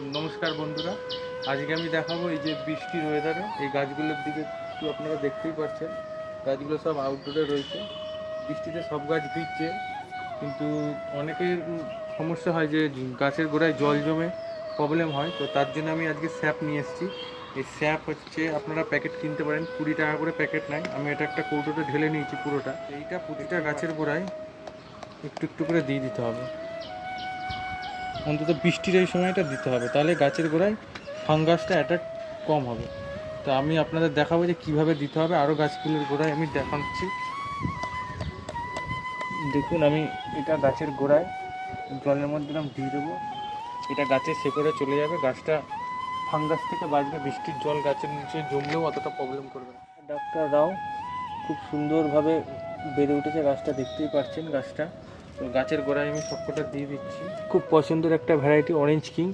নমস্কার বন্ধুরা, আজকে আমি দেখাবো এই যে বৃষ্টির ওয়েদারে এই গাছগুলোর দিকে একটু আপনারা দেখতেই পাচ্ছেন। গাছগুলো সব আউটডোরে রয়েছে, বৃষ্টিতে সব গাছ ভিজছে। কিন্তু অনেকের সমস্যা হয় যে গাছের গোড়ায় জল জমে প্রবলেম হয়, তো তার জন্য আমি আজকে স্যাপ নিয়ে এসেছি। এই স্যাপ হচ্ছে আপনারা প্যাকেট কিনতে পারেন, 20 টাকা করে প্যাকেট নেয়। আমি এটা একটা কৌটোতে ঢেলে নিয়েছি পুরোটা। এইটা প্রতিটা গাছের গোড়ায় একটু একটু করে দিয়ে দিতে হবে, অন্তত বৃষ্টির এই সময়টা দিতে হবে, তাহলে গাছের গোড়ায় ফাঙ্গাসটা অ্যাটাক কম হবে। তো আমি আপনাদের দেখাবো যে কীভাবে দিতে হবে। আরও গাছগুলোর গোড়ায় আমি দেখাচ্ছি। দেখুন, আমি এটা গাছের গোড়ায় জলের মধ্যে আমি দিয়ে দেবো। এটা গাছের শেকড়ে চলে যাবে, গাছটা ফাঙ্গাস থেকে বাঁচবে। বৃষ্টির জল গাছের নিচে জমলেও অতটা প্রবলেম করবে না। ডাক্তার রাও খুব সুন্দরভাবে বেড়ে উঠেছে গাছটা, দেখতেই পাচ্ছেন গাছটা। তো গাছের গোড়ায় আমি সবকটা দিয়ে দিচ্ছি। খুব পছন্দের একটা ভ্যারাইটি অরেঞ্জ কিং।